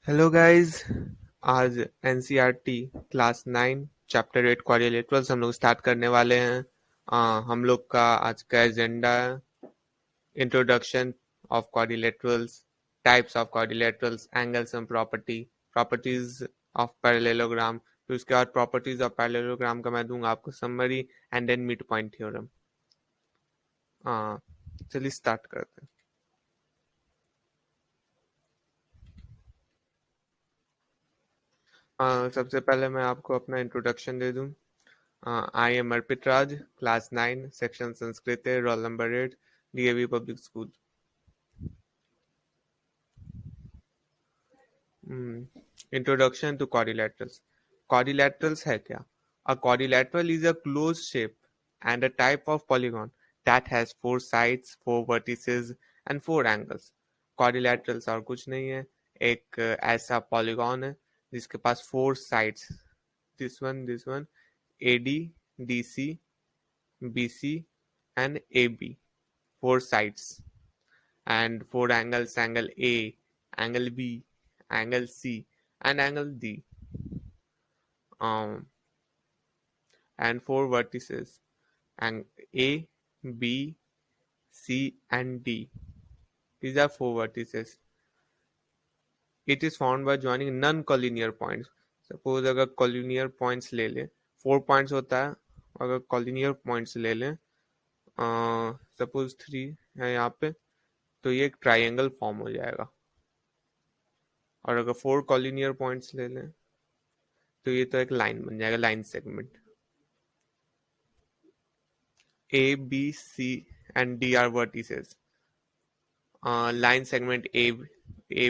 Hello guys. आज NCERT class 9 chapter 8 quadrilaterals हम लोग स्टार्ट करने वाले हैं। हम लोग का आज का एजेंडा है introduction of quadrilaterals, types of quadrilaterals, angles and properties of parallelogram. फिर उसके बाद प्रॉपर्टीज ऑफ पैरेललोग्राम का मैं दूंगा आपको summary and then mid point theorem. चलिए स्टार्ट करते हैं। सबसे पहले मैं आपको अपना इंट्रोडक्शन दे दूं। I am Arpit Raj, class 9, section Sanskrit, roll number 8, DAV Public School. Introduction to quadrilaterals. Quadrilaterals है क्या? A quadrilateral is a closed shape and a type of polygon that has 4 sides, 4 vertices and 4 angles. Quadrilaterals और कुछ नहीं है, एक ऐसा polygon है जिसके पास 4 sides, this one, AD, DC, BC and AB, 4 sides, and 4 angles: angle A, angle B, angle C and angle D, um, and 4 vertices, and A, B, C and D. These are 4 vertices. It is found by joining non-collinear points. Suppose अगर collinear points ले लें, 4 points होता है, अगर collinear points ले लें, suppose 3 है यहाँ पे, तो ये एक ट्राइंगल फॉर्म हो जाएगा। और अगर 4 कॉलिनियर पॉइंट्स ले लें तो ये तो एक लाइन बन जाएगा, line segment. A B C and D are vertices. Line segment A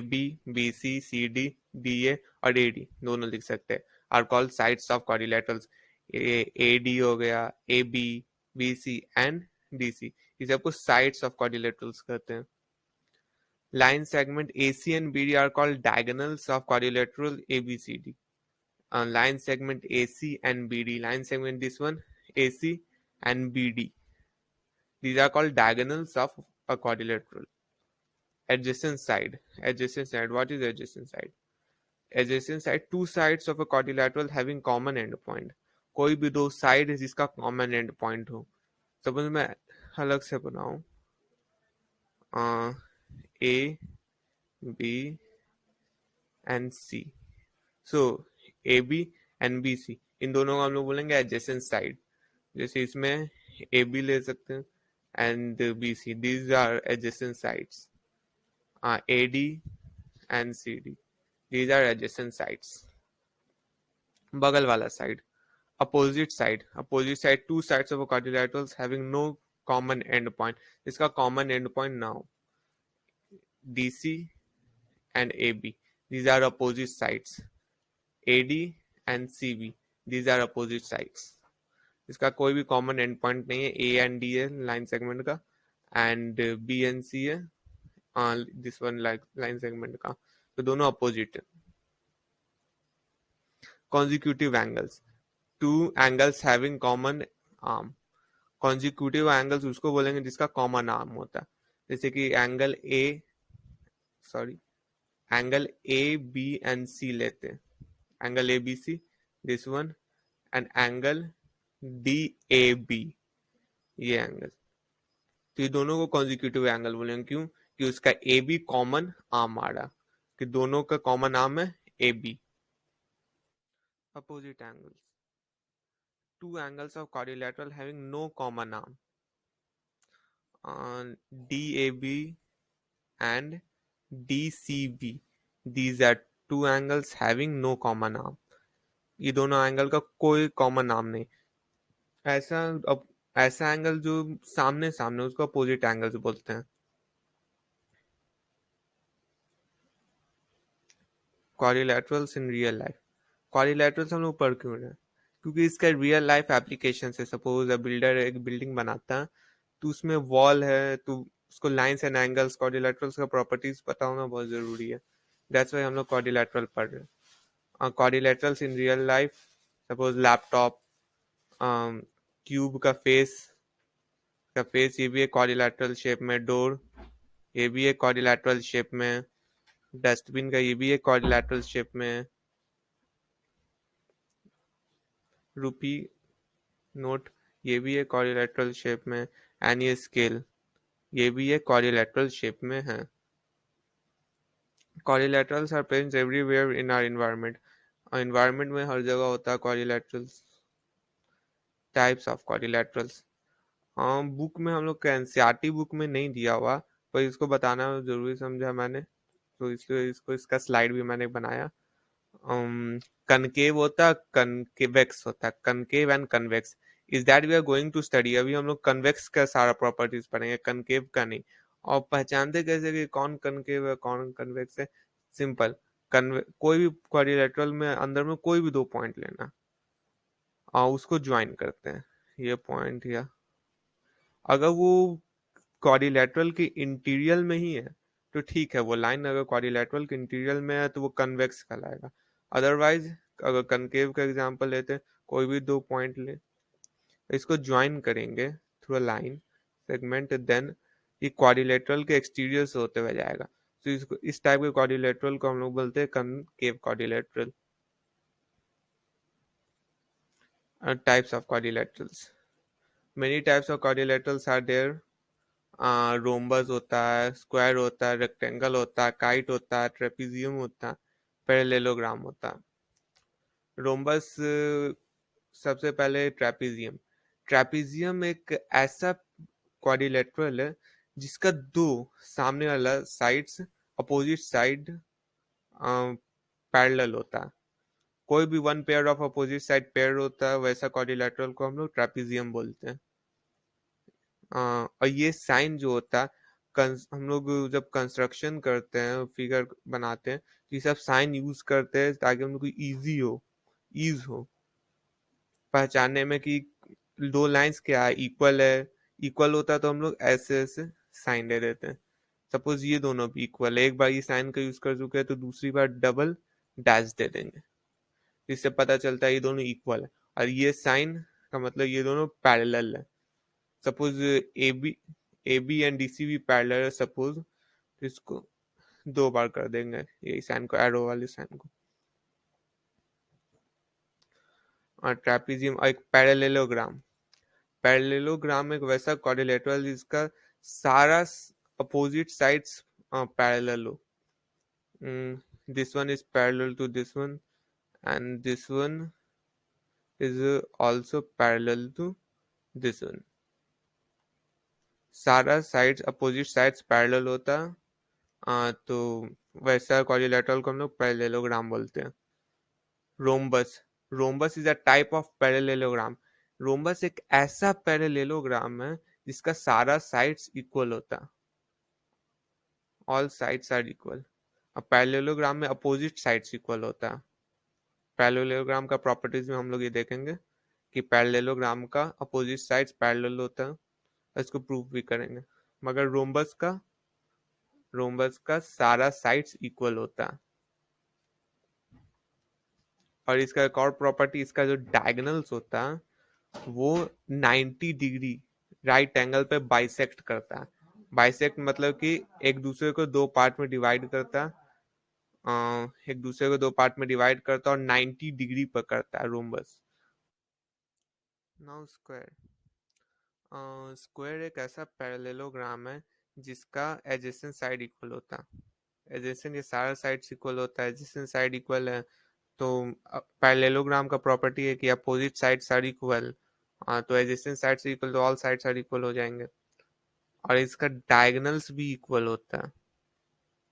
B C D, D A और ए डी दोनों लिख सकते हैं, are called sides of quadrilaterals. A D हो गया, A B C and D C, ये सबको sides of quadrilaterals कहते हैं। Line segment AC and BD are called diagonals of quadrilateral ABCD. Line segment AC and BD, line segment this one, AC and BD. These are called diagonals of a quadrilateral. Adjacent side. What is adjacent side? Adjacent side, two sides of a quadrilateral having common end point. कोई भी दो side है जिसका common end point हो। Suppose मैं अलग से बनाऊं, A B and C, so A B and B C, इन दोनों को हम लोग बोलेंगे एडजेसेंट साइड। जैसे इसमें ए बी ले सकते हैं and B C, these are adjacent sides. A D and C D, these are adjacent sides. बगल वाला side, opposite side. Opposite side, two sides of a quadrilaterals having no common end point, इसका common end point ना हो। D C and AB, these are opposite sides. AD and CB, these are opposite sides. इसका कोई भी common end point नहीं है। A and D है line segment का, एंड B एंड C है दिस वन लाइन सेगमेंट का, तो दोनों अपोजिट है। Consecutive angles, two angles having common arm. Consecutive angles उसको बोलेंगे जिसका कॉमन आर्म होता है, जैसे कि angle A B and C लेते हैं, angle A B C this one, and angle D A B, ये एंगल, तो ये दोनों को कॉन्जिक्यूटिव एंगल बोलेंगे। क्यों? कि उसका ए बी कॉमन आर्म आ रहा, कि दोनों का कॉमन आर्म है A B. Opposite angles, two angles of quadrilateral having no common arm, D A B and DCB, these are two angles having no common arm. ये दोनों angle का कोई कॉमन आर्म नहीं। ऐसा एंगल जो सामने सामने, उसको अपोजिट एंगल्स बोलते हैं। Quadrilaterals in real life. Quadrilaterals हम लोग पढ़ क्यों रहे हैं? क्योंकि इसका रियल लाइफ एप्लीकेशन है। सपोज अ बिल्डर एक बिल्डिंग बनाता है, तो उसमें वॉल है, तो उसको लाइंस एंड एंगल्स, क्वाड्रिलेटरल्स का प्रॉपर्टीज पता होना बहुत जरूरी है। दैट्स व्हाई हम लोग क्वाड्रिलेटरल पढ़ रहे हैं। Quadrilaterals in real life, suppose laptop, cube का फेस ये भी एक क्वाड्रिलेटरल शेप में। डोर, ये भी एक क्वाड्रिलेटरल शेप में। डस्टबिन का ये भी एक क्वाड्रिलैटरल शेप में है। रुपी नोट ये भी एक क्वाड्रिलैटरल शेप में। एंड ये स्केल ये भी एक क्वाड्रिलैटरल शेप में है। Quadrilaterals are present everywhere in our environment. Environment में हर जगह होता है क्वाड्रिलैटरल्स। टाइप्स ऑफ क्वाड्रिलैटरल्स, हाँ बुक में हम लोग का एनसीईआरटी बुक में नहीं दिया हुआ, पर इसको बताना जरूरी समझा मैंने, तो इसलिए इसको इसका स्लाइड भी मैंने बनाया। कनकेव होता है, कनकेवेक्स होता है, concave and convex is that we are going to study. अभी हम लोग कन्वेक्स का सारा प्रॉपर्टीज पढ़ेंगे, कनकेव का नहीं। और पहचानते कैसे कि कौन कनकेव है कौन कन्वेक्स है? सिंपल, कन्वे कोई भी क्वाड्रिलेटरल में अंदर में कोई भी दो पॉइंट लेना और उसको ज्वाइन करते हैं, ये पॉइंट या अगर वो क्वाड्रिलेटरल के इंटीरियर में ही है तो ठीक है, वो लाइन अगर क्वाड्रिलेटरल के इंटीरियर में है तो वो कन्वेक्स कहलाएगा। अदरवाइज अगर कनकेव का एग्जांपल लेते हैं, कोई भी दो पॉइंट ले, इसको ज्वाइन करेंगे through a line segment, then ये क्वाड्रिलेटरल के एक्सटीरियर से होते हुए जाएगा। तो इसको इस टाइप के क्वाड्रिलेटरल को हम लोग बोलते हैं concave quadrilateral. Types of quadrilaterals, many types of quadrilaterals are there. Rhombus होता है, स्क्वायर होता है, रेक्टेंगल होता है, काइट होता है, ट्रेपीजियम होता है, पैरेललोग्राम होता है। रोम्बस सबसे पहले ट्रेपीजियम। ट्रेपीजियम एक ऐसा क्वाड्रिलेटरल है जिसका दो सामने वाला साइड्स अपोजिट साइड पैरेलल होता है। कोई भी one pair of opposite side pair होता है, वैसा क्वाड्रिलेटरल को हम लोग ट्रेपीजियम बोलते हैं। और ये साइन जो होता है, हम लोग जब कंस्ट्रक्शन करते हैं फिगर बनाते हैं तो ये सब साइन यूज करते हैं ताकि हम लोग को इजी हो, ईज हो पहचानने में कि दो लाइंस क्या है, इक्वल है। इक्वल होता है तो हम लोग ऐसे ऐसे साइन दे देते हैं। सपोज ये दोनों भी इक्वल है, एक बार ये साइन का यूज कर चुके हैं तो दूसरी बार डबल डैश दे देंगे, इससे पता चलता है ये दोनों इक्वल है। और ये साइन का मतलब ये दोनों पैरेलल है। Suppose A B, A B and D C भी पैरेलल है सपोज, तो इसको दो बार कर देंगे यही साइन को, एरो वाले साइन को। और ट्रेपीजियम और एक पैरेललोग्राम। पैरेललोग्राम एक वैसा क्वाड्रिलेटरल जिसका सारा अपोजिट साइड्स पैरेलल हो। This one is parallel to this one and this one is also parallel to this one. सारा साइड्स अपोजिट साइड्स पैरेलल होता है, तो वैसा क्वाड्रिलेटरल को हम लोग पैरेललोग्राम बोलते हैं। Rhombus, rhombus is a type of parallelogram. Rhombus एक ऐसा पैरेललोग्राम है जिसका सारा साइड्स इक्वल होता है, ऑल साइड्स आर इक्वल। अब पैरेललोग्राम में अपोजिट साइड्स इक्वल होता है। पैरेललोग्राम का प्रॉपर्टीज में हम लोग ये देखेंगे कि पैरेललोग्राम का अपोजिट साइड्स पैरेलल होता है, इसको प्रूव भी करेंगे। मगर रोम्बस का सारा साइड्स इक्वल होता है। और इसका एक और प्रॉपर्टी, इसका जो डायगोनल्स होता है वो 90 डिग्री राइट एंगल पे बाइसेक्ट करता है। बाइसेक्ट मतलब कि एक दूसरे को दो पार्ट में डिवाइड करता है, एक दूसरे को दो पार्ट में डिवाइड करता है और 90 डिग्री पर करता है रोम्बस। नाउ स्क्वायर, स्क्वायर एक ऐसा पैरेललोग्राम है जिसका एडजेसेंट साइड इक्वल होता है। एडजेसेंट ये सारा साइड इक्वल होता है, एडजेसेंट साइड इक्वल है तो पैरेललोग्राम का प्रॉपर्टी है कि अपोजिट साइड्स आर इक्वल, तो एडजेसेंट साइड से इक्वल तो ऑल साइड्स आर इक्वल हो जाएंगे। और इसका डायगोनल्स भी इक्वल होता है,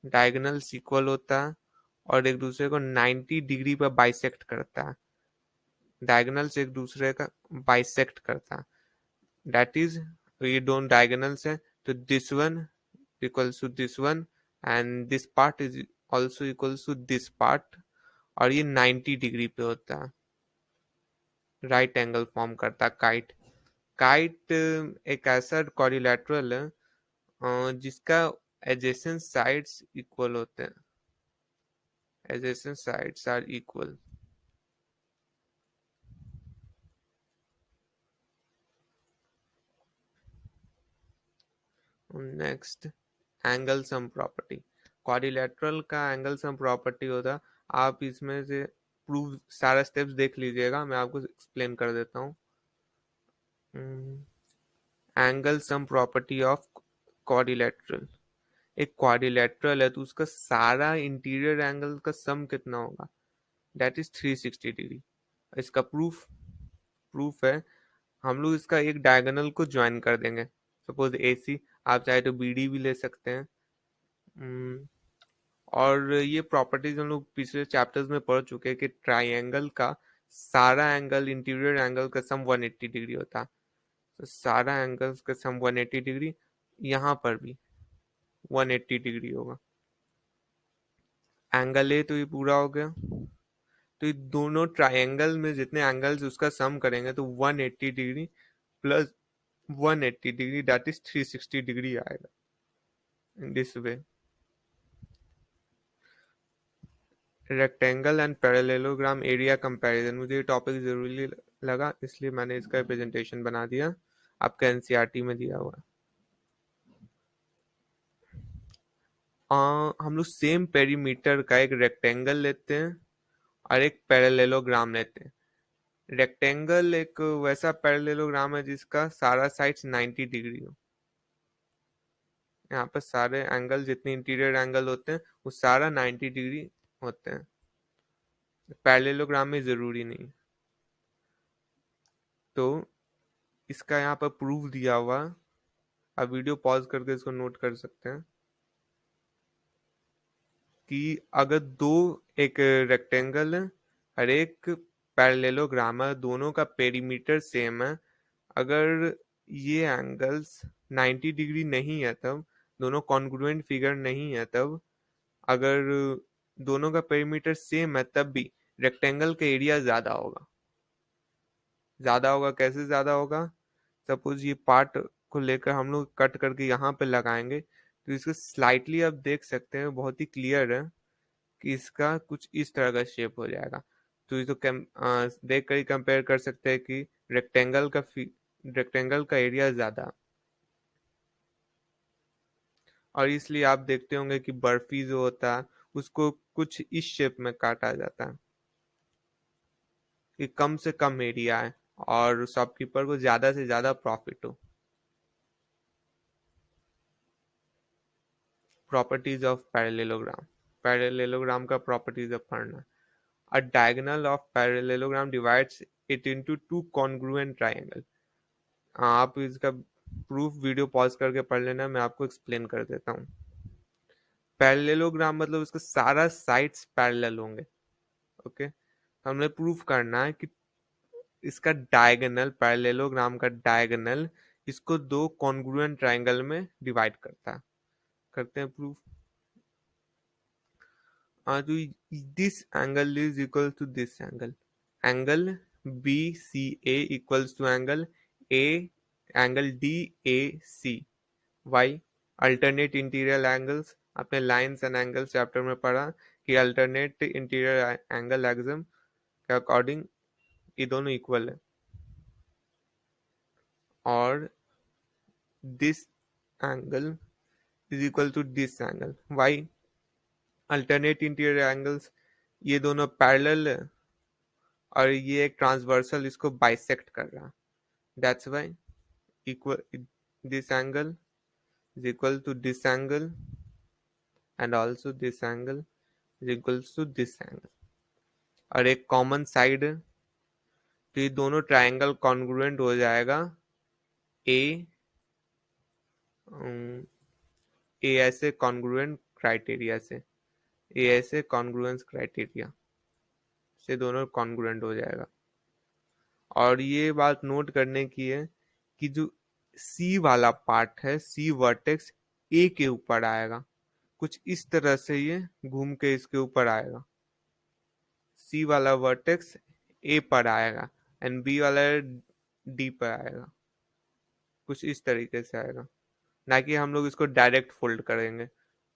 डायगोनल्स इक्वल होता है और एक दूसरे को 90 डिग्री पर बाइसेक्ट करता है। डायगोनल्स एक दूसरे का बाइसेक्ट करता है, दैट इज ये दोनों डायगोनल्स है तो this one equals to this one and this part is also equals to this part, और ये 90 डिग्री पे होता है, राइट एंगल फॉर्म करता है काइट। काइट एक ऐसा क्वाड्रिलेटरल है जिसका एडजेसेंट साइड्स इक्वल होते हैं, adjacent sides are equal. Next, angle sum property. Quadrilateral का एंगल सम प्रॉपर्टी होता है। आप इसमें से प्रूव सारा स्टेप्स देख लीजिएगा, मैं आपको एक्सप्लेन कर देता हूँ। Angle sum property of quadrilateral. एक क्वाड्रिलेटरल है तो उसका सारा इंटीरियर एंगल का सम कितना होगा, दैट इज 360 डिग्री। इसका प्रूफ प्रूफ है, हम लोग इसका एक डायगोनल को ज्वाइन कर देंगे, सपोज AC, आप चाहे तो BD भी ले सकते हैं। हम्म, और ये प्रॉपर्टीज हम लोग पिछले चैप्टर्स में पढ़ चुके हैं कि ट्राइंगल का सारा एंगल इंटीरियर एंगल का सम 180 डिग्री होता है। तो सारा एंगल्स का सम 180 डिग्री, यहाँ पर भी 180 डिग्री होगा। एंगल ए तो ये पूरा हो गया, तो ये दोनों ट्राइंगल में जितने एंगल्स उसका सम करेंगे तो 180 degree plus 180 degree that is 360 degree आएगा। In this way rectangle and parallelogram area comparison, मुझे ये टॉपिक जरूरी लगा इसलिए मैंने इसका प्रेजेंटेशन बना दिया, आपका एनसीईआरटी में दिया हुआ है। हम लोग सेम पेरीमीटर का एक रेक्टेंगल लेते हैं और एक पैरेललोग्राम लेते हैं। रेक्टेंगल एक वैसा पैरेललोग्राम है जिसका सारा साइड्स 90 डिग्री हो। यहाँ पर सारे एंगल जितने इंटीरियर एंगल होते हैं वो सारा 90 डिग्री होते हैं, पैरेललोग्राम में जरूरी नहीं। तो इसका यहाँ पर प्रूफ दिया हुआ, आप वीडियो पॉज करके इसको नोट कर सकते हैं कि अगर दो एक रेक्टेंगल है और एक पैरेललोग्राम है, दोनों का पेरीमीटर सेम है, अगर ये एंगल्स 90 डिग्री नहीं है तब, दोनों कॉन्ग्रुएंट फिगर नहीं है तब, अगर दोनों का पेरीमीटर सेम है तब भी रेक्टेंगल का एरिया ज्यादा होगा। ज्यादा होगा कैसे ज्यादा होगा, सपोज ये पार्ट को लेकर हम लोग कट करके यहाँ पे लगाएंगे तो इसको स्लाइटली आप देख सकते हैं, बहुत ही क्लियर है कि इसका कुछ इस तरह का शेप हो जाएगा। तो ये तो देख कर ही कंपेयर कर सकते हैं कि रेक्टेंगल का एरिया ज्यादा, और इसलिए आप देखते होंगे कि बर्फी जो होता है उसको कुछ इस शेप में काटा जाता है कि कम से कम एरिया है और शॉपकीपर को ज्यादा से ज्यादा प्रॉफिट हो। प्रॉपर्टीज ऑफ पैरेललोग्राम, पैरेललोग्राम का प्रॉपर्टीज अब पढ़ना। A diagonal of parallelogram divides it into two congruent triangle। आप इसका प्रूफ वीडियो पॉज करके पढ़ लेना, मैं आपको एक्सप्लेन कर देता हूँ। पैरेललोग्राम मतलब उसका सारा साइड्स पैरेलल होंगे। ओके, हमने प्रूफ करना है कि इसका डायगोनल, पैरेललोग्राम का डायगोनल इसको दो कॉन्ग्रुएंट ट्राइंगल में डिवाइड करता है। करते हैं प्रूफ। तो this angle is equal to this angle, angle BCA equals to angle DAC। Why? Alternate interior angles, आपने लाइन्स एंड एंगल्स चैप्टर में पढ़ा कि अल्टरनेट इंटीरियर एंगल एक्सिम के अकॉर्डिंग ये दोनों इक्वल है। और this angle is equal to this angle. Why? Alternate interior angles ये दोनों पैरेलल है और ये एक ट्रांसवर्सल इसको बाइसेक्ट कर रहा है, that's why equal this angle is equal to this angle and also this angle is equals to this angle। और एक कॉमन साइड है तो ये दोनों ट्राइंगल कॉन्ग्रुएंट हो जाएगा ए ऐसे कॉन्ग्रुएंट क्राइटेरिया से, ए ऐसे कॉन्ग्रुएंस क्राइटेरिया से दोनों कॉन्ग्रुएंट हो जाएगा। और ये बात नोट करने की है कि जो सी वाला पार्ट है, सी वर्टेक्स ए के ऊपर आएगा, कुछ इस तरह से ये घूम के इसके ऊपर आएगा। सी वाला वर्टेक्स ए पर आएगा एंड बी वाला डी पर आएगा, कुछ इस तरीके से आएगा, ना कि हम लोग इसको डायरेक्ट फोल्ड करेंगे।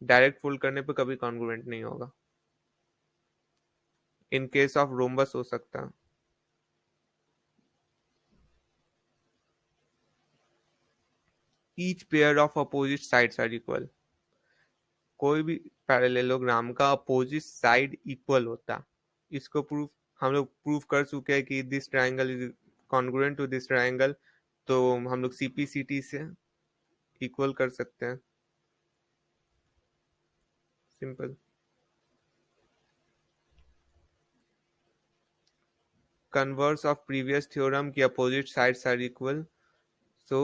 डायरेक्ट फोल्ड करने पे कभी कॉन्ग्रुएंट नहीं होगा। इन केस ऑफ रोम्बस हो सकता है। Each pair of opposite sides are equal. कोई भी पैरेललोग्राम का अपोजिट साइड इक्वल होता, इसको प्रूफ हम लोग प्रूफ कर चुके हैं कि this triangle is congruent to this triangle, तो हम लोग सीपीसीटी से इक्वल कर सकते हैं, simple. Converse of previous theorem की opposite sides are equal, so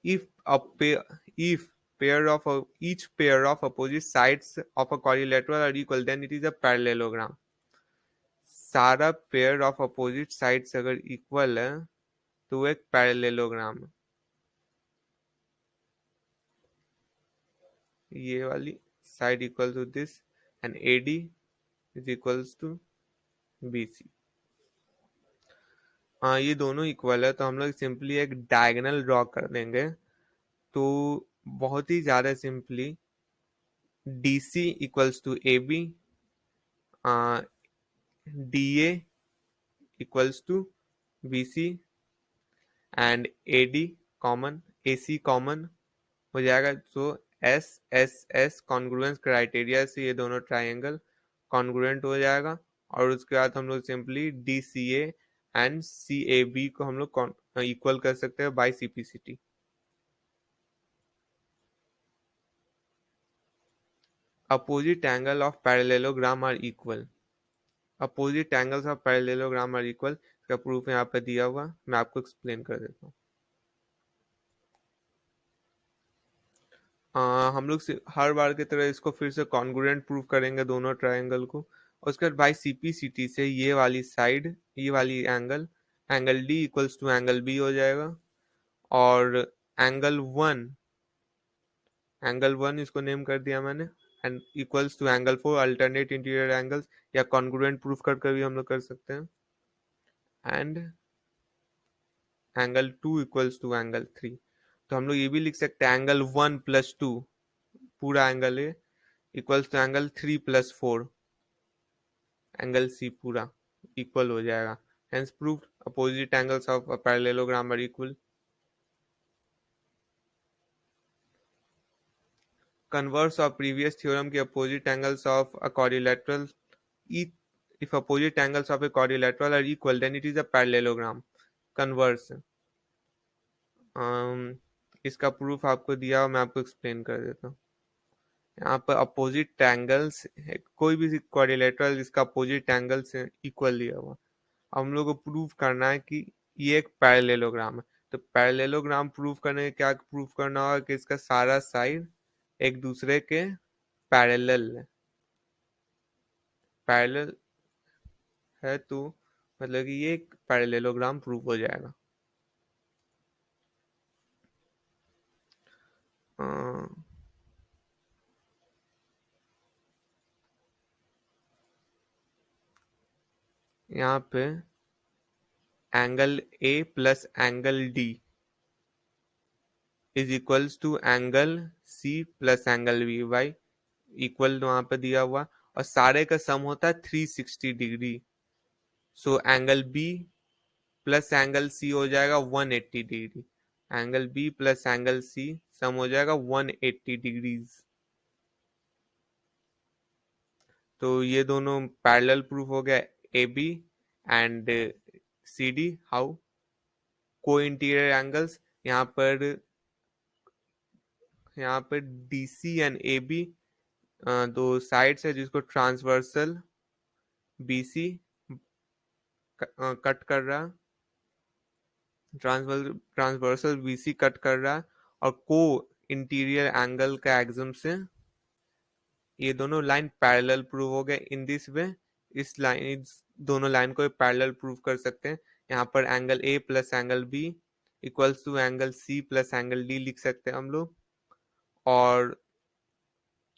if a pair if pair of each pair of opposite sides of a quadrilateral are equal then it is a parallelogram। सारा pair of opposite sides अगर equal है तो वो एक parallelogram है। ये वाली side equal to this and AD is equals to BC। हाँ, ये दोनों इक्वल है तो हम लोग सिंपली एक डायगोनल ड्रॉ कर देंगे। तो बहुत ही ज्यादा simply DC equals to AB, DA equals to BC and AD common, AC common हो जाएगा। तो SSS कॉन्ग्रुएंस क्राइटेरिया से ये दोनों ट्राइंगल कॉन्ग्रुएंट हो जाएगा। और उसके बाद हम लोग सिंपली DCA एंड CAB को हम लोग इक्वल कर सकते हैं by CPCT। Opposite angle of parallelogram are equal, opposite angles of parallelogram are equal, इसका प्रूफ यहाँ पे दिया हुआ, मैं आपको एक्सप्लेन कर देता हूँ। हम लोग हर बार की तरह इसको फिर से कॉन्ग्रुएंट प्रूव करेंगे दोनों ट्रायंगल को। और उसके बाद बाई CPCT से ये वाली साइड, ये वाली angle, angle D equals to angle B हो जाएगा। और एंगल 1 इसको नेम कर दिया मैंने, and equals to angle 4 alternate interior angles, या कॉन्ग्रुएंट प्रूफ कर भी हम लोग कर सकते हैं। And angle 2 equals to angle 3। तो हम लोग ये भी लिख सकते हैं एंगल 1 + 2 पूरा angle A equals to angle 3 + 4 angle C पूरा इक्वल हो जाएगा। Hence proved opposite angles of a parallelogram are equal. Converse of previous theorem के opposite angles of a quadrilateral, if opposite angles of a quadrilateral are equal then it is a parallelogram। Converse इसका proof आपको दिया और मैं आपको explain कर देता हूँ। यहाँ पर अपोजिट एंगल्स, कोई भी क्वाड्रिलेटरल जिसका अपोजिट एंगल से इक्वल दिया हुआ, हम लोग को प्रूफ करना है कि ये एक पैरेललोग्राम है। तो पैरेललोग्राम प्रूफ करने के क्या प्रूफ करना होगा कि इसका सारा साइड एक दूसरे के पैरेलल है, पैरेलल है, तो मतलब कि ये एक पैरेललोग्राम प्रूफ हो जाएगा। यहाँ पे angle A plus angle D is equals to angle C plus angle B by equal वहां पे दिया हुआ, और सारे का सम होता है 360 degree. So angle B plus angle C हो जाएगा 180 degree, angle B plus angle C सम हो जाएगा 180 डिग्रीज। तो ये दोनों पैरेलल प्रूफ हो गया AB एंड CD। हाउ? को इंटीरियर एंगल्स, यहाँ पर DC एंड AB दो साइड्स है जिसको ट्रांसवर्सल BC कट कर रहा, ट्रांसवर्सल BC कट कर रहा है, और को इंटीरियर एंगल का एक्सिस से ये दोनों लाइन पैरेलल प्रूव हो गए। इन दिस वे इस दोनों लाइन को पैरेलल प्रूव कर सकते हैं। यहाँ पर angle A plus angle B equals to angle C plus angle D लिख सकते हैं हम लोग। और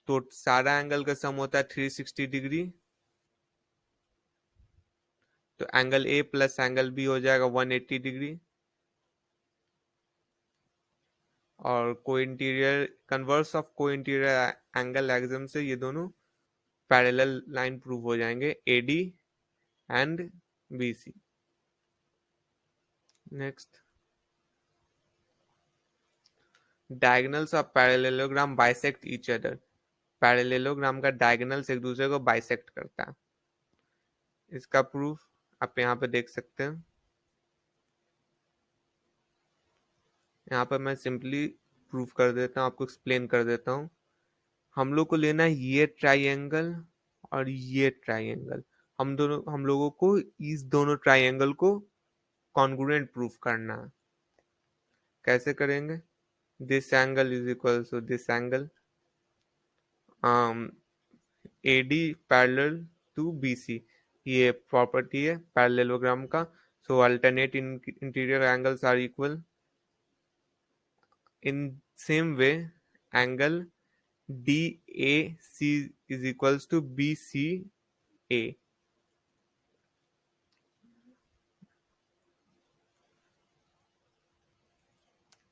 तो सारा एंगल का सम होता है 360 डिग्री, तो angle A plus angle B हो जाएगा 180 डिग्री। और को इंटीरियर कन्वर्स ऑफ को इंटीरियर एंगल एक्सिस से ये दोनों पैरेलल लाइन प्रूव हो जाएंगे AD and BC। Next, diagonals of parallelogram bisect each other। Parallelogram का डायगोनल्स एक दूसरे को बाइसेक्ट करता है। इसका प्रूफ आप यहाँ पे देख सकते हैं। यहाँ पर मैं सिंपली प्रूफ कर देता हूँ, आपको एक्सप्लेन कर देता हूँ। हम लोग को लेना है ये ट्राइंगल और ये ट्राइंगल। हम लोगों को इस दोनों ट्राइंगल को कॉन्ग्रुएंट प्रूफ करना है। कैसे करेंगे? This angle is equal to this angle, AD parallel to BC, ये प्रॉपर्टी है पैरेललोग्राम का। So alternate interior angles are equal. In same way angle DAC is equals to BCA,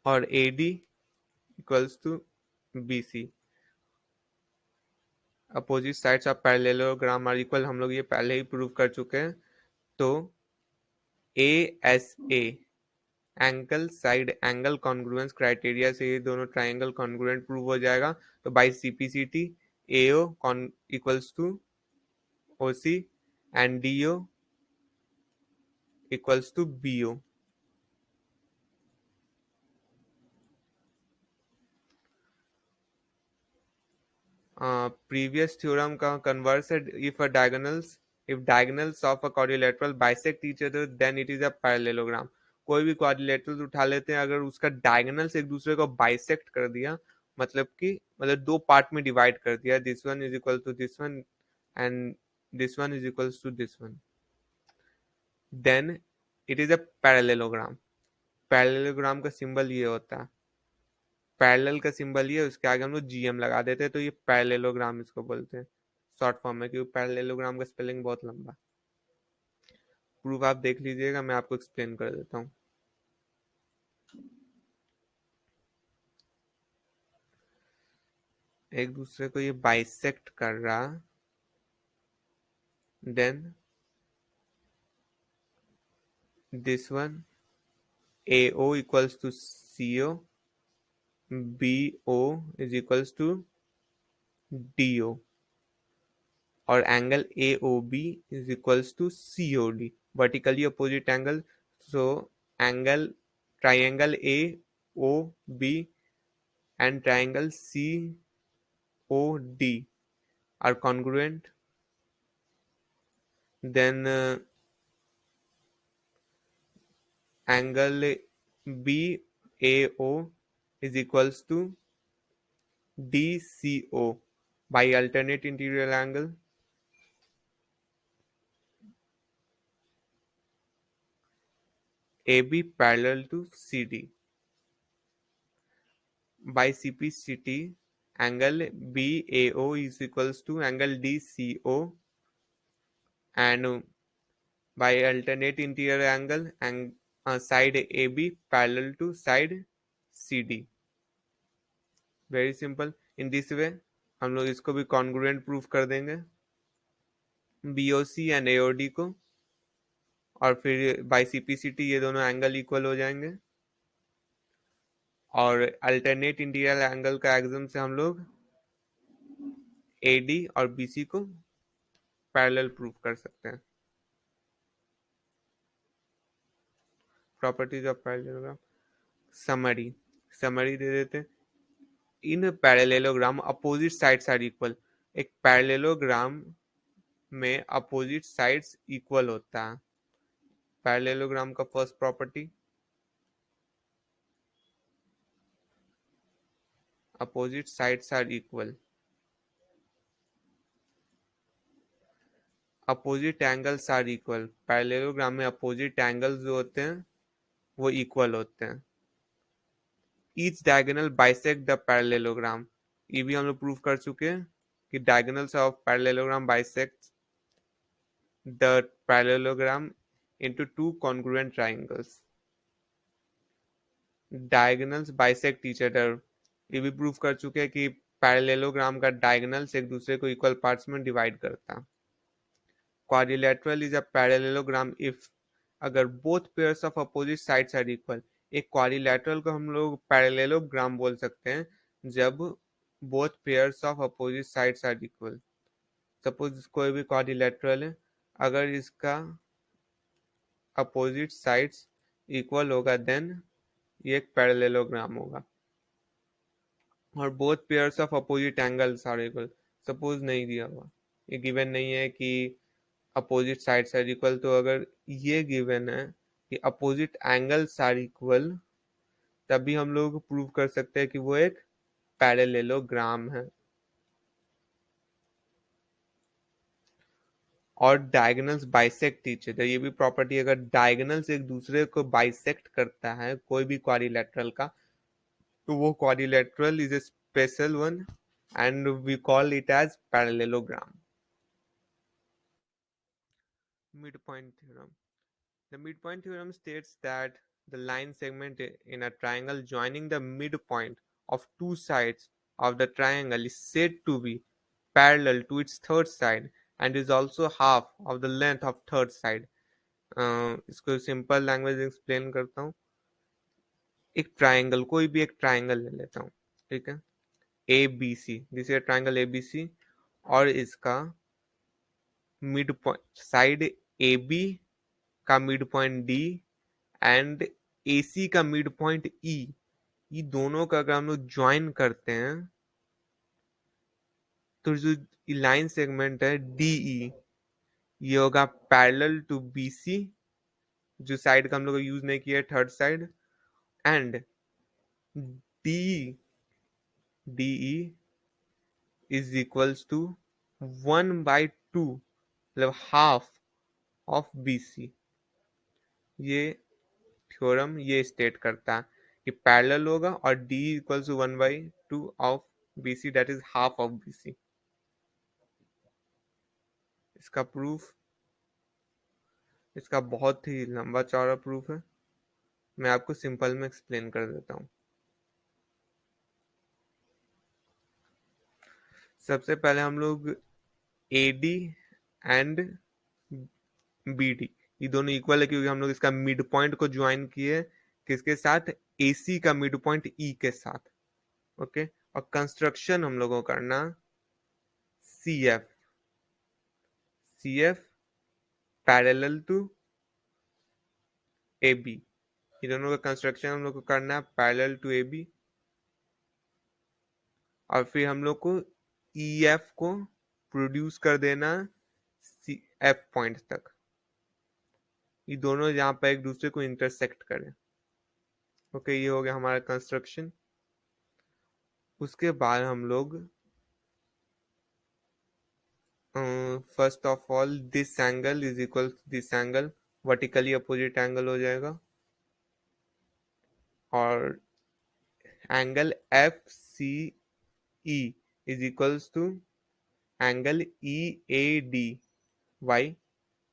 और AD equals to BC। Opposite sides of parallelogram are equal, हम लोग ये पहले ही prove कर चुके हैं। तो ASA angle side angle congruence criteria से ये दोनों ट्राइंगल कॉन्ग्रुएंट प्रूव हो जाएगा। तो by CPCT AO equals to OC and DO equals to BO। Previous theorem का converse है, if diagonals of a quadrilateral bisect each other then it is a parallelogram। कोई भी quadrilateral उठा लेते हैं, अगर उसका diagonals एक दूसरे को bisect कर दिया, मतलब दो पार्ट में डिवाइड कर दिया, this one is equal to this one and this one is equals to this one, then it is a parallelogram। Parallelogram का सिंबल ये होता है, पैरेलल का सिंबल ये, उसके आगे हम लोग GM लगा देते हैं, तो ये पैरेललोग्राम इसको बोलते हैं शॉर्ट फॉर्म में, क्योंकि पैरेललोग्राम का स्पेलिंग बहुत लंबा। प्रूफ आप देख लीजिएगा, मैं आपको एक्सप्लेन कर देता हूँ। एक दूसरे को ये बाइसेक्ट कर रहा, then this one AO equals to CO, BO is equals to DO, और angle AOB is equals to COD, vertically opposite angle. So angle triangle AOB and triangle COD are congruent, then angle BAO is equals to DCO by alternate interior angle, AB parallel to CD। By CPCT angle BAO is equals to angle DCO, and by alternate interior angle and side AB parallel to side CD। Very simple. In this वे हम लोग इसको भी congruent proof कर देंगे, BOC and AOD को, और फिर bye CPCT ये दोनों एंगल इक्वल हो जाएंगे, और अल्टरनेट इंटीरियर एंगल का एक्सिम से हम लोग AD और BC को पैरेलल प्रूफ कर सकते हैं। प्रॉपर्टीज ऑफ पैरेललोग्राम, समरी दे देते हैं। In parallelogram opposite sides are equal. एक पैरेललोग्राम में अपोजिट साइड्स इक्वल होता है। पैरेललोग्राम का first property, opposite sides are equal. Opposite angles are equal, parallelogram में अपोजिट एंगल्स जो होते हैं वो इक्वल होते हैं। Each diagonal bisect the parallelogram, ये भी हम लोग प्रूफ कर चुके हैं कि diagonals of parallelogram bisect the parallelogram into two congruent triangles। Diagonals bisect each other, ये भी प्रूफ कर चुके हैं कि पैरेललोग्राम का डायगोनल्स एक दूसरे को इक्वल पार्ट्स में डिवाइड करता है। Quadrilateral is a parallelogram if, अगर both pairs of opposite sides are equal. एक क्वाड्रिलेटरल को हम लोग पैरेललोग्राम बोल सकते हैं जब both pairs of opposite sides are equal. Suppose कोई भी क्वाड्रिलेटरल है, अगर इसका अपोजिट साइड्स इक्वल होगा देन ये एक पैरेललोग्राम होगा। और both pairs of opposite angles are equal. Suppose नहीं दिया हुआ, ये गिवन नहीं है कि अपोजिट साइड्स आर इक्वल, तो अगर ये गिवन है कि अपोजिट एंगल्स आर इक्वल, तभी हम लोग प्रूव कर सकते हैं कि वो एक पैरेललोग्राम है। और डायगोनल्स बाइसेक्ट ईच अदर, ये भी प्रॉपर्टी, अगर डायगोनल्स एक दूसरे को बाइसेक्ट करता है कोई भी क्वाड्रिलेटरल का, तो वो quadrilateral is a special one and we call it as parallelogram. Midpoint theorem. The midpoint theorem states that the line segment in a triangle joining the midpoint of two sides of the triangle is said to be parallel to its third side and is also half of the length of third side. इसको simple language में explain करता हूँ। एक triangle, कोई भी एक triangle ले लेता हूँ, ठीक है, A B C, this is triangle A B C, और इसका mid point side A B का mid point D and A C का मिड पॉइंट ई, ये दोनों का अगर हम लोग ज्वाइन करते हैं तो जो लाइन सेगमेंट है डी ई, ये होगा पैरेलल टू बी सी, जो साइड का हम लोग यूज नहीं किया third side, and D D is equals to 1/2, मतलब हाफ ऑफ बी सी। ये थ्योरम ये स्टेट करता है कि पैरेलल होगा और D equals to 1/2 of B C, that is half of B C. इसका प्रूफ, इसका बहुत ही लंबा चौड़ा प्रूफ है, मैं आपको सिंपल में एक्सप्लेन कर देता हूँ। सबसे पहले हम लोग A D and B D, ये दोनों इक्वल है क्योंकि हम लोग इसका मिड पॉइंट को ज्वाइन किए किसके साथ, ए सी का मिड पॉइंट ई के साथ। ओके, और कंस्ट्रक्शन हम लोगों को करना C F, C F parallel to A B, ये दोनों का कंस्ट्रक्शन हम लोग को करना है पैरेलल टू ए बी, और फिर हम लोग को ई एफ को प्रोड्यूस कर देना सी एफ पॉइंट तक, ये दोनों यहाँ पर एक दूसरे को इंटरसेक्ट करें। ओके, ये हो गया हमारा कंस्ट्रक्शन। उसके बाद हम लोग first of all this angle is equal to this angle, vertically opposite angle हो जाएगा, और angle F C E is equals to angle E A D why,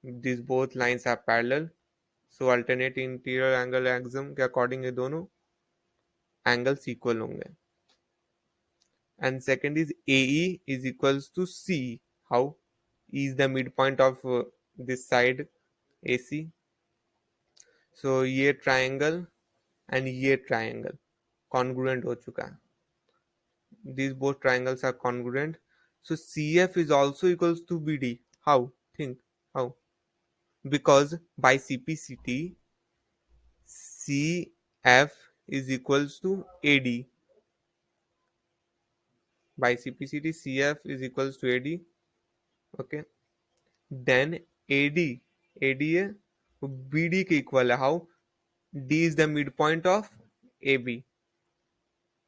this both lines are parallel, so alternate interior angle axiom के according ये दोनों angles equal होंगे। And second is AE is equals to C. How? E is the midpoint of this side AC. So ये triangle and ये triangle congruent हो चुका है. These both triangles are congruent. So CF is also equals to BD. How? Think. How? Because by CPCT, CF is equals to AD. By CPCT, CF is equals to AD. Okay. Then AD है वो BD के equal है। How? D is the midpoint of AB.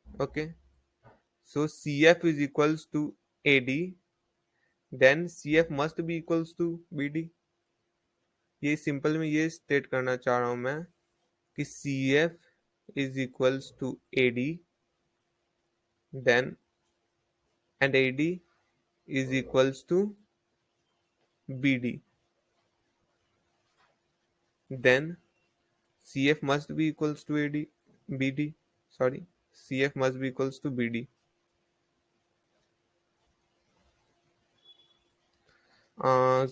Okay. So CF is equals to AD. Then CF must be equals to BD. ये simple में ये state करना चाह रहा हूं मैं कि CF is equals to AD. Then and AD is equals to BD. Then CF must be equals to AD, BD. Sorry, CF must be equals to BD.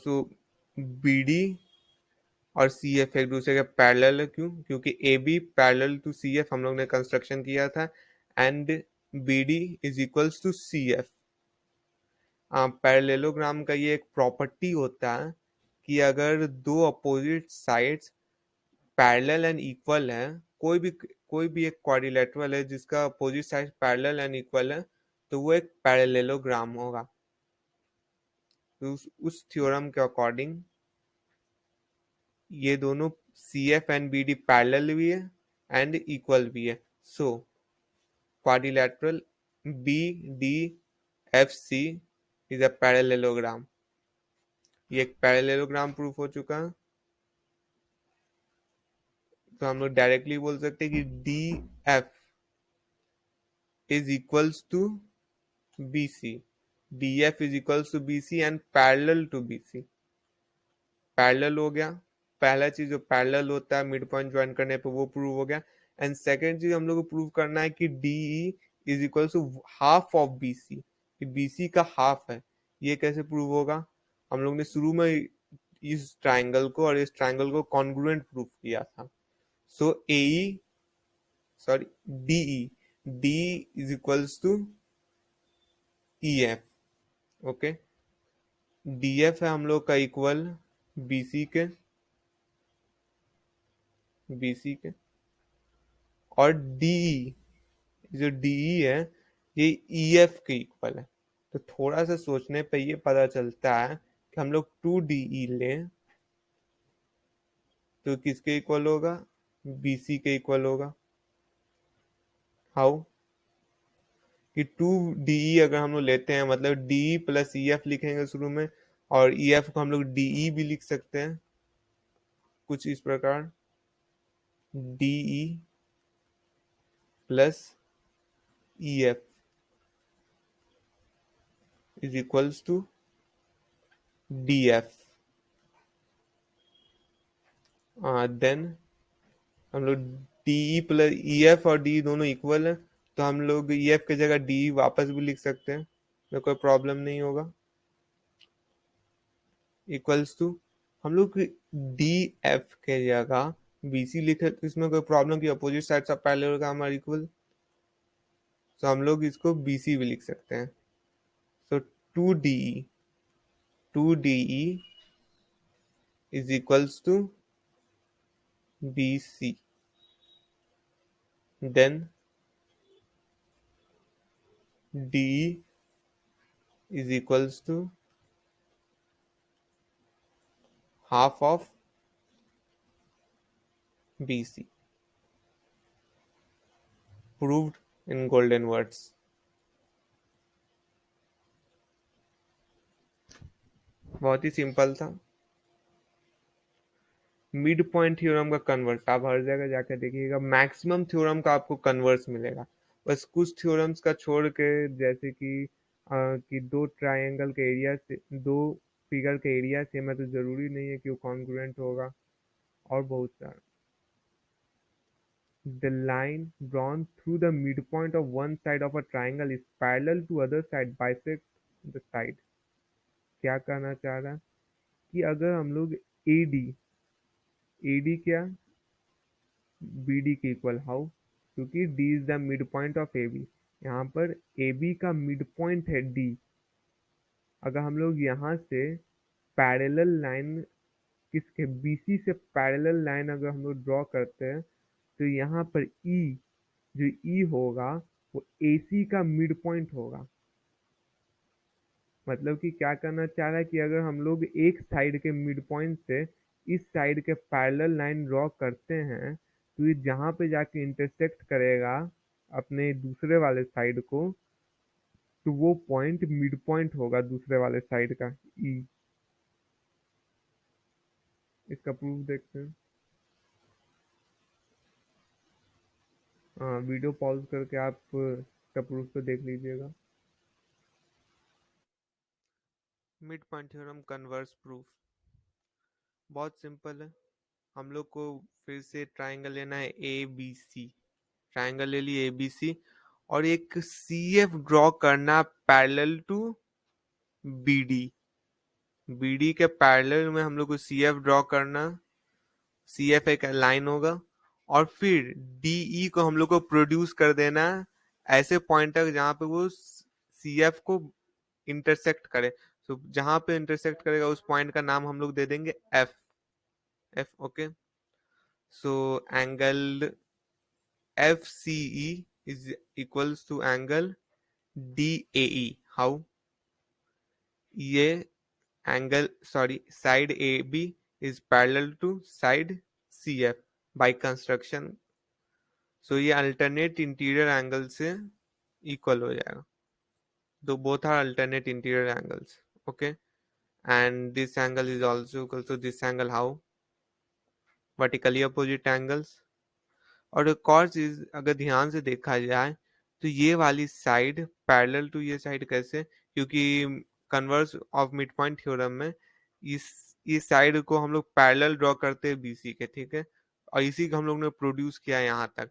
So BD और CF एक दूसरे के पैरेलल है। क्यों? क्योंकि AB parallel to CF हम लोग ने कंस्ट्रक्शन किया था, and B D is equals to C F. Parallelogram का ये एक प्रॉपर्टी होता है कि अगर दो opposite sides parallel and equal है, कोई भी एक क्वाड्रिलेटरल है जिसका opposite side parallel and equal है, तो वो एक पैरेललोग्राम होगा। तो उस थ्योरम के अकॉर्डिंग ये दोनों C F and B D parallel भी है एंड इक्वल भी है। So quadrilateral B D F C is a parallelogram. ये एक पैरेललोग्राम प्रूफ हो चुका है। तो हम लोग डायरेक्टली बोल सकते हैं कि D F is equals to B C. D F is equals to B C and parallel to B C. Parallel हो गया, पहला चीज जो पैरेलल होता है मिड पॉइंट ज्वाइन करने पे, वो प्रूव हो गया। एंड सेकेंड चीज हम लोग को प्रूव करना है कि D is equal to half of B C, B C का हाफ है। ये कैसे प्रूव होगा? हम लोग ने शुरू में इस ट्राइंगल को और इस ट्राइंगल को कॉन्ग्रुएंट प्रूफ किया था। So A sorry DE, D is equals to E F. Okay, D F है हम लोग का इक्वल बीसी के, बीसी के, और डीई, जो डीई है ये ई एफ के इक्वल है। तो थोड़ा सा सोचने पे ये पता चलता है कि हम लोग 2DE लें तो किसके इक्वल होगा? BC के इक्वल होगा। हाउ? कि 2DE अगर हम लोग लेते हैं, मतलब DE प्लस EF लिखेंगे शुरू में, और EF को हम लोग DE भी लिख सकते हैं कुछ इस प्रकार, DE plus EF is equals to DF। Then हम लोग DE प्लस EF और DE दोनों इक्वल है, तो हम लोग EF की जगह DE वापस भी लिख सकते हैं, तो कोई प्रॉब्लम नहीं होगा। इक्वल्स टू हम लोग DF के जगह BC लिखे तो इसमें कोई प्रॉब्लम की अपोजिट साइड सब पैरेलल का हमारा इक्वल, तो हम लोग इसको BC भी लिख सकते हैं। So 2DE, 2DE is equals to BC। Then DE is equals to half of BC। Proved in golden words। बहुत ही सिंपल था। मिड पॉइंट थ्योरम का कन्वर्स आप हर जगह जाकर देखिएगा, मैक्सिमम थ्योरम का आपको कन्वर्स मिलेगा। बस कुछ थ्योरम्स का छोड़ के, जैसे कि दो ट्रायंगल के एरिया से, दो फिगर के एरिया से मैं तो जरूरी नहीं है कि वो कॉन्ग्रुएंट होगा, और बहुत सारा। The line drawn through the midpoint of one side of a triangle is parallel to other side bisect the side। क्या कहना चाह रहा है कि अगर हम लोग AD, AD क्या, BD के इक्वल, हाउ? क्योंकि D is the mid point of AB। यहाँ पर AB का मिड पॉइंट है D। अगर हम लोग यहाँ से पैरेलल लाइन, किसके, BC से पैरेलल लाइन अगर हम लोग ड्रॉ करते हैं, तो यहाँ पर E, जो E होगा वो AC का मिड पॉइंट होगा। मतलब कि क्या करना चाह रहा है कि अगर हम लोग एक साइड के मिड पॉइंट से इस साइड के पैरेलल लाइन ड्रॉ करते हैं, तो ये जहाँ पे जाके इंटरसेक्ट करेगा अपने दूसरे वाले साइड को, तो वो पॉइंट मिड पॉइंट होगा दूसरे वाले साइड का, E। इसका प्रूफ देखते हैं। हाँ, वीडियो पॉज करके आप इसका प्रूफ तो देख लीजिएगा। Mid point theorem converse proof बहुत सिंपल है। हम लोग को फिर से ट्राइंगल लेना है ABC। ट्राइंगल ले लिए ABC, और एक CF ड्रॉ करना पैरेलल टू BD। BD के पैरेलल में हम लोग को CF ड्रॉ करना, CF एक लाइन होगा, और फिर DE को हम लोग को प्रोड्यूस कर देना ऐसे पॉइंटर जहाँ पे वो सी एफ को इंटरसेक्ट करे। तो जहां पे इंटरसेक्ट करेगा उस पॉइंट का नाम हम लोग दे देंगे F. F, okay. So angle F C E is equals to angle D A E. How? ये angle, sorry, side A B is parallel to side C F by construction. So ये alternate interior angle से equal हो जाएगा। तो both are alternate interior angles, okay, and this angle is also equal to this angle. How? Vertically opposite angles. और एक और चीज अगर ध्यान से देखा जाए तो ये वाली साइड पैरेलल टू ये साइड कैसे, क्योंकि converse of mid point theorem में इस साइड को हम लोग पैरेलल ड्रॉ करते हैं बीसी के, ठीक है, और इसी को हम लोग ने प्रोड्यूस किया यहाँ तक।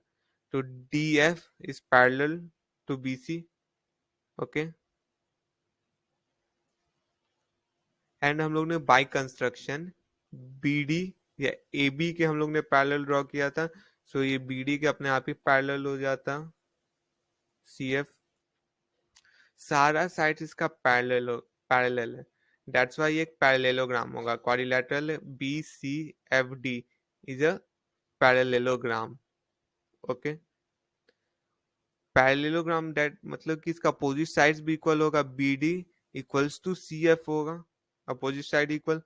तो D F is parallel to BC, okay, and हम लोग ने बाय कंस्ट्रक्शन बीडी या ए बी के हम लोग ने पैरेलल ड्रॉ किया था। सो ये बीडी के अपने आप ही पैरेलल हो जाता सी एफ। सारा साइड इसका पैरेलल है, दैट्स वाई एक पैरेललोग्राम होगा। Quadrilateral B C F D is a parallelogram, okay. Parallelogram that मतलब कि इसका अपोजिट साइड्स भी इक्वल होगा, B D equals to C F होगा, अपोजिट साइड इक्वल।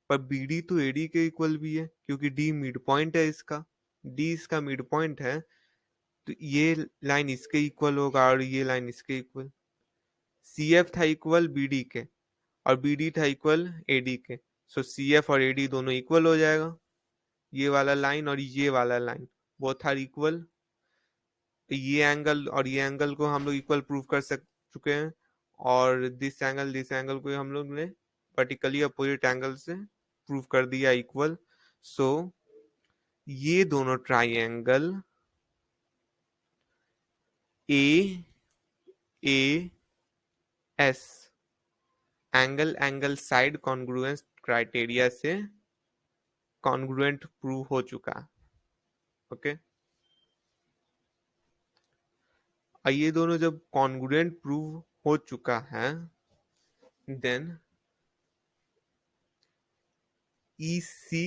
पर बी डी तो ए डी के इक्वल भी है क्योंकि डी मिड पॉइंट है इसका, डी इसका मिड पॉइंट है, तो ये लाइन इसके इक्वल होगा और ये लाइन इसके इक्वल। सी एफ था इक्वल बी डी के और बी डी था इक्वल ए डी के। सो सी एफ और ए डी दोनों इक्वल हो जाएगा। ये वाला लाइन और ये वाला लाइन बोथ आर इक्वल। ये एंगल और ये एंगल को हम लोग इक्वल प्रूव कर चुके हैं, और दिस एंगल को हम लोग ने वर्टिकली अपोजिट एंगल से प्रूव कर दिया इक्वल। सो ये दोनों triangle A A S angle side congruence criteria से कॉन्ग्रुएंट प्रूव हो चुका, ओके। और ये दोनों जब कॉन्ग्रुएंट प्रूव हो चुका है, then EC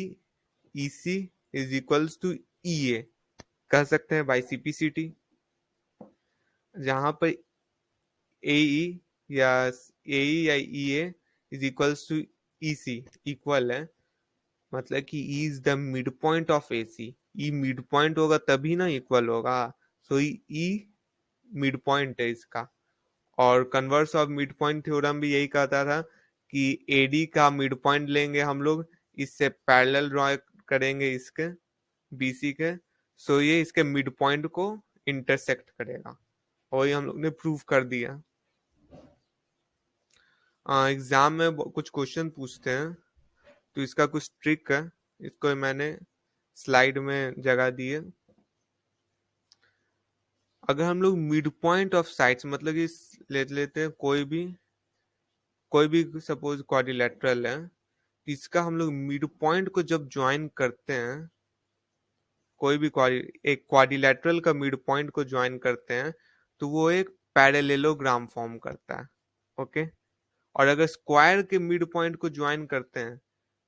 is equals to EA कह सकते हैं बाई CPCT, जहां पर AE या AE या EA is equals to EC equal है, मतलब कि E is the mid point of AC। E mid point होगा तभी ना इक्वल होगा। सो E मिड पॉइंट है इसका। और converse of mid point theorem भी यही कहता था कि AD का मिड पॉइंट लेंगे हम लोग, इससे पैरेलल ड्रॉ करेंगे इसके BC के, सो ये इसके मिड पॉइंट को इंटरसेक्ट करेगा, और ये हम लोग ने प्रूव कर दिया। एग्जाम में कुछ क्वेश्चन पूछते हैं तो इसका कुछ ट्रिक है, इसको मैंने स्लाइड में जगह दी है। अगर हम लोग मिड पॉइंट ऑफ साइड्स मतलब कि ले लेते हैं कोई भी सपोज क्वाड्रिलेटरल है, इसका हम लोग मिड पॉइंट को जब ज्वाइन करते हैं, कोई भी एक क्वाड्रिलेटरल का मिड पॉइंट को ज्वाइन करते हैं तो वो एक पैरेललोग्राम फॉर्म करता है, ओके। और अगर स्क्वायर के मिड पॉइंट को ज्वाइन करते हैं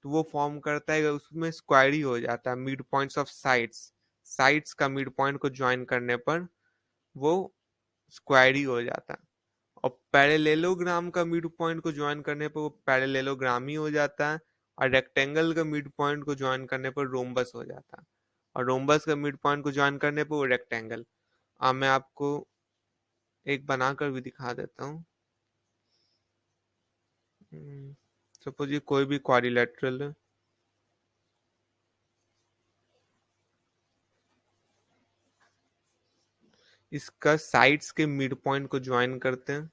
तो वो फॉर्म करता है, उसमें स्क्वायर ही हो जाता है। मिड पॉइंट्स ऑफ साइड्स का मिड पॉइंट को ज्वाइन करने पर वो स्क्वायर ही हो जाता है, और पैरेललोग्राम का मिड पॉइंट को ज्वाइन करने पर वो पैरेललोग्राम ही हो जाता है, और रेक्टेंगल का मिड पॉइंट को ज्वाइन करने पर रोम्बस हो जाता है, और रोम्बस का मिड पॉइंट को ज्वाइन करने पर वो रेक्टेंगल। अब मैं आपको एक बनाकर भी दिखा देता हूँ। सपोज ये कोई भी क्वाड्रिलेटरल है, इसका साइड्स के मिड पॉइंट को ज्वाइन करते हैं।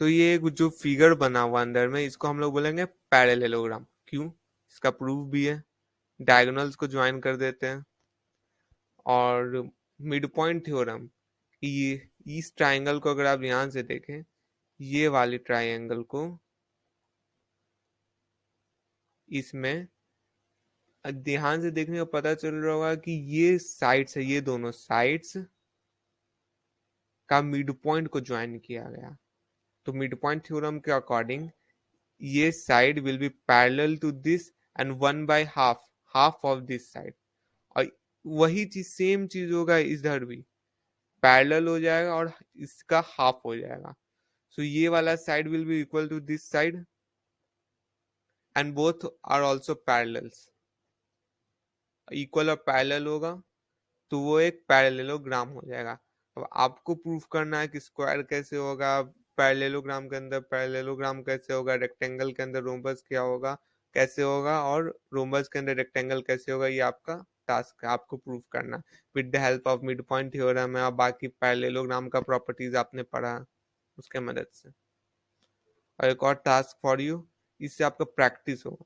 सो ये जो फिगर बना हुआ अंदर में, इसको हम लोग बोलेंगे पैरेललोग्राम। क्यों? इसका प्रूफ भी है। डायगोनल्स को ज्वाइन कर देते हैं, और मिड पॉइंट थ्योरम, ये इस ट्राइंगल को अगर आप ध्यान से देखें, ये वाले ट्राइंगल को इसमें ध्यान से देखने को पता चल रहा होगा कि ये साइड्स है, ये दोनों साइड्स का मिड पॉइंट को ज्वाइन किया गया। तो मिड पॉइंट थ्योरम के अकॉर्डिंग ये side will be parallel to this and 1/2, half of this side. और वही चीज, सेम चीज होगा इधर भी, पैरेलल हो जाएगा और इसका हाफ हो जाएगा। सो ये वाला side will be equal to this side and both are also parallels. Equal और पैरेलल होगा तो वो एक पैरेललोग्राम हो जाएगा। अब आपको प्रूफ करना है कि स्क्वायर कैसे होगा, पैरेललोग्राम के अंदर पैरेललोग्राम कैसे होगा, रेक्टेंगल के अंदर रोम्बस क्या होगा, कैसे होगा, और रोम्बस के अंदर रेक्टेंगल कैसे होगा, ये आपका टास्क है, आपको प्रूफ करना with the help of mid point theorem है और बाकी पैरेललोग्राम का प्रॉपर्टीज आपने पढ़ा उसके मदद से। और एक और टास्क फॉर यू, इससे आपका प्रैक्टिस होगा।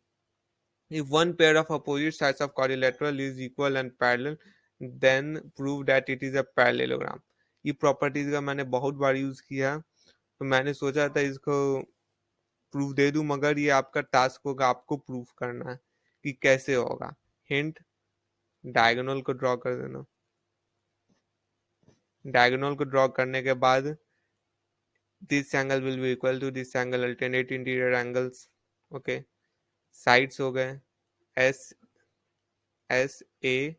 If one pair of opposite sides of quadrilateral is equal and parallel, then prove that it is a parallelogram। ये प्रॉपर्टीज का मैंने बहुत बार यूज किया, तो मैंने सोचा था इसको प्रूफ दे दूं, मगर ये आपका टास्क होगा, आपको प्रूफ करना है कि कैसे होगा। हिंट, डायगोनल को ड्रॉ कर देना। डायगोनल को ड्रॉ करने के बाद this angle will be equal to this angle, alternate interior angles. Okay, sides हो गए S, S A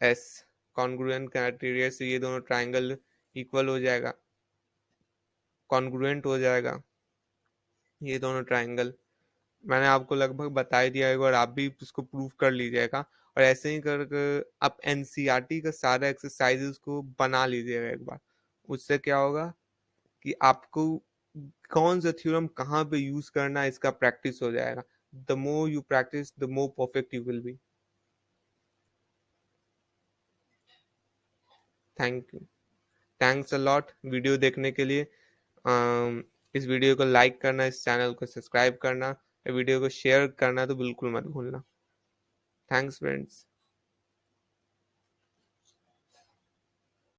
S, congruent criteria से ये दोनों ट्राइंगल इक्वल हो जाएगा, कॉन्ग्रुएंट हो जाएगा ये दोनों ट्राइंगल। मैंने आपको लगभग बता ही दिया है और आप भी इसको प्रूव कर लीजिएगा। और ऐसे ही करके आप एनसीईआरटी का सारा एक्सरसाइजेस को बना लीजिएगा एक बार। उससे क्या होगा कि आपको कौन सा थ्योरम कहाँ पे यूज करना है इसका प्रैक्टिस हो जाएगा। The more you practice the more perfect you will be. Thank you, thanks a lot video देखने के लिए। इस वीडियो को लाइक करना, इस चैनल को सब्सक्राइब करना, वीडियो को शेयर करना तो बिल्कुल मत भूलना। Thanks friends.